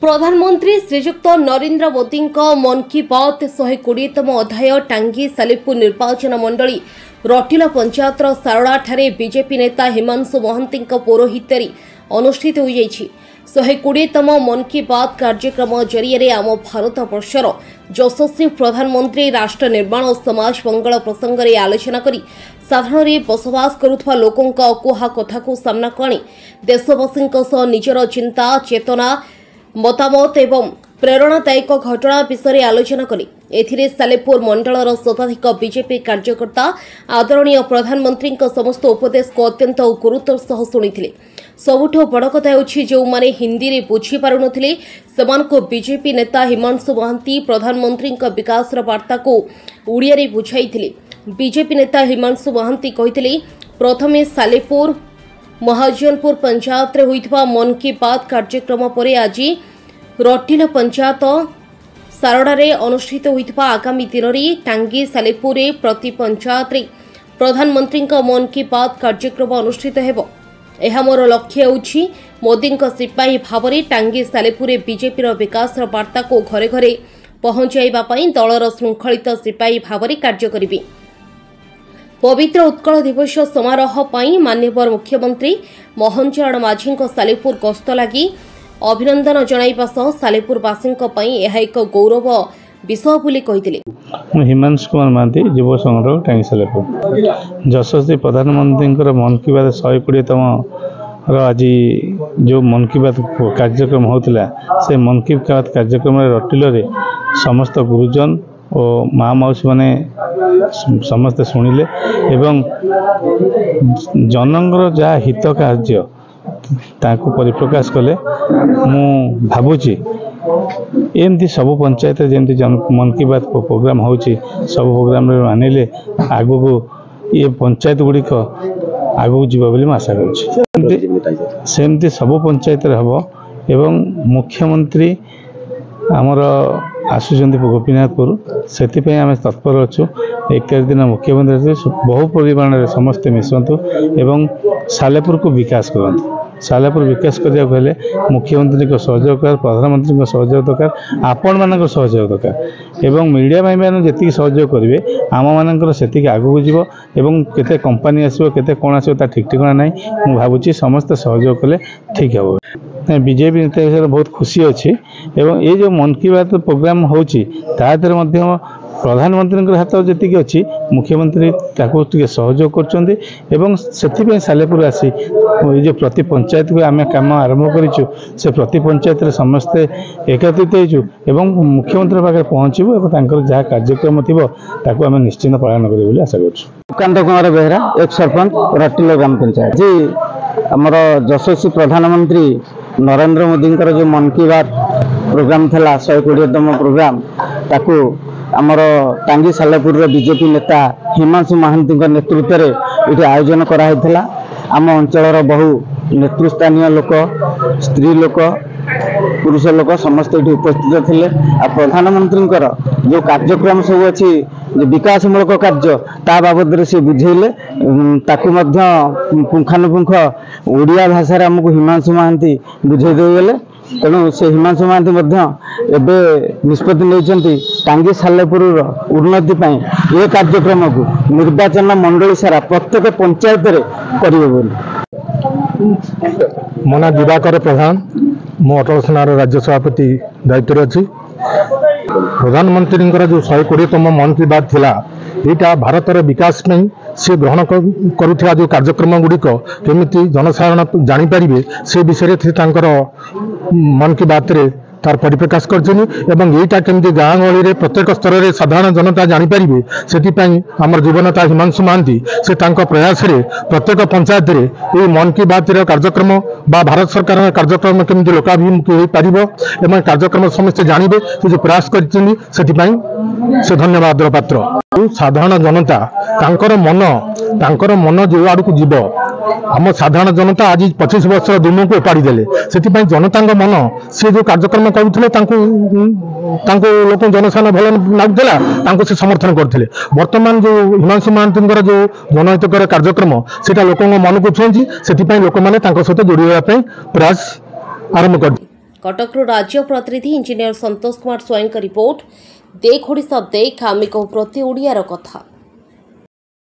प्रधानमंत्री श्रीजुक्त नरेंद्र मोदी मन की बात 120तम अध्याय टांगी सालेपुर निर्वाचन मंडली रटिला पंचायतर सारड़ा ठारे बीजेपी नेता हिमांशु महांती पौरोहित्य अनुष्ठित हो 120तम मन की बात कार्यक्रम जरिए आम भारत वर्षर यशस्वी प्रधानमंत्री राष्ट्र निर्माण और समाज मंगल प्रसंग में आलोचना करी साधारण बसवास करुवा लोकों अकुहा कथा को सामना को आनी देशवासी निजर चिंता चेतना मतामत एवं प्रेरणादायक घटना विषय आलोचना करी एथिरे सालेपुर मंडलर शताधिक बीजेपी कार्यकर्ता आदरणीय प्रधानमंत्री समस्त उपदेश को अत्यंत गुरुत्वर सह शुणी सबुठ बड़ कथा होछि जो माने हिंदी रे बुझी पारु नथिले सेमानको बीजेपी नेता हिमांशु महांती प्रधानमंत्री विकास वार्ता को उड़िया रे बुझाइथिले। बीजेपी नेता हिमांशु महांती कहिथिले प्रथमे सालेपुर महाजनपुर पंचायत रे होइथबा मन की बात कार्यक्रम परे आज रटिला पंचायत सारड़ा रे अनुष्ठित होइथबा आगामी दिन रे टांगी सालेपुर रे प्रति पंचायत रे प्रधानमंत्री मन की बात कार्यक्रम अनुष्ठित हेबो। यह मोर लक्ष्य होछि मोदी सिपाही भाव में टांगी सालेपुर बीजेपी विकास वार्ता को घरे घरे पहुंचाइबा पई दलर श्रृंखलित सिपाही भाव में कार्य करिबी। पवित्र उत्कल दिवस समारोह पई माननीय मुख्यमंत्री मोहन चरण माझी सालेपुर गस्त लगी अभिनंदन जणाइबा सह सालेपुरवासी यह एक गौरव विषय बोली कहिथिले। हिमांशु कुमार महांती युव संघ टांगी सालेपुर यशस्वी प्रधानमंत्री मन की बात 120तम आज जो मन की बात कार्यक्रम होता से मन की बात कार्यक्रम रटिल समस्त गुरुजन और माँ मौसी मैंने समस्ते शुणिले एवं जनंगर जहाँ हित कार्य ताकू परिप्रकाश कले मु भावुची एमती सब पंचायत जमी मन की बात प्रोग्राम हो सब प्रोग्राम मानिले आगु को ये पंचायत गुड़िक आगू जीव बोली आशा करमती सब पंचायत हम एवं मुख्यमंत्री आमर आसुचंदी गोपीनाथपुर से आम तत्पर अच्छु 21 दिन मुख्यमंत्री बहु परिमाण में समस्ते मिशंतु एवं सालेपुर को विकास करते सालेपुर विकास करने को हेले मुख्यमंत्री को सहयोग दरकार प्रधानमंत्री को सहयोग दरकार आपण मान सहयोग दरकार एवं मीडिया भाई मैंने जी सहयोग करेंगे आम मानकर से आगू जीव एवं केते कंपनी आसो केते कौन आसो ठीक ठिकाना ना मुझे भावुची समस्ते सहयोग कले ठीक हे। बीजेपी नेता विषय बहुत खुशी अच्छी एवं ये जो मन की बात प्रोग्राम होची प्रधानमंत्री हाथ जी अच्छी मुख्यमंत्री सहयोग कर सालेपुर आसी जो प्रति पंचायत को आम कम आरंभ करूँ से प्रति पंचायत समस्ते एकत्रित हो मुख्यमंत्री पाखे पहुँचू जहाँ कार्यक्रम थी आम निश्चिंत पालन कर आशा कर। सुकांत कुमार बेहरा एक सरपंच रटिल ग्राम पंचायत जी आमर यशस्वी प्रधानमंत्री नरेंद्र मोदी जो मन की बात प्रोग्राम था 120तम प्रोग्राम ताकू आमर टांगी सालेपुर बीजेपी नेता हिमांशु महांती नेतृत्व में ये आयोजन कराइला। आम अंचल बहु नेतृस्थानीय लोक स्त्री लोक पुरुष लोक समस्त ये उपस्थित थे। प्रधानमंत्री जो कार्यक्रम सब अच्छी विकासमूलक कार्य ता बाबद से बुझेले पुंखानुपुंख ओडिया भाषा आमको हिमांशु महांती बुझे देगले तेणु से हिमांशु महांती निष्पत्ति नहीं टांगी सालेपुर उन्नति ये कार्यक्रम को निर्वाचन मंडली सारा प्रत्येक पंचायत करेंगे बोली। मो ना दिवाकर प्रधान मो अटल सेनार राज्य सभापति दायित्व अच्छी। प्रधानमंत्री जो 120तम मन की बात थिला यहाँ भारतर विकास में से ग्रहण करुवा जो कार्यक्रम गुड़िक केमिति जनसाधारण जानीपारे से विषय मन की बात रे तार परिप्रकाश करटा केमती गाँ गहली प्रत्येक स्तर में साधारण जनता जानीपारे से आम जीवनता हिमांशु महांती से प्रयास रे प्रत्येक पंचायत रे ये मन की बात कार्यक्रम बा भारत सरकार कार्यक्रम केमती लोकाभिमुखी हो पार एवं कार्यक्रम समस्ते जानवे से जो प्रयास कर धन्यवाद पात्र। साधारण जनता मन जो आड़ को जीव आम साधारण जनता आज 25 वर्ष दुम को उपाड़ी देले से जनता मन से जो कार्यक्रम करुले लोक जनसाधारण भल लगुला से समर्थन करते। बर्तमान जो हिमांशु महांती जो जनहितकर कार्यक्रम से लोक मन को छुँची से लोक मैंने सहित जोड़ी प्रयास आरंभ कर। कटकरू राज्य प्रतिनिधि इंजीनियर संतोष कुमार स्वयं का रिपोर्ट देख ओडिशा देख आमे कहू प्रति ओडियार कथा।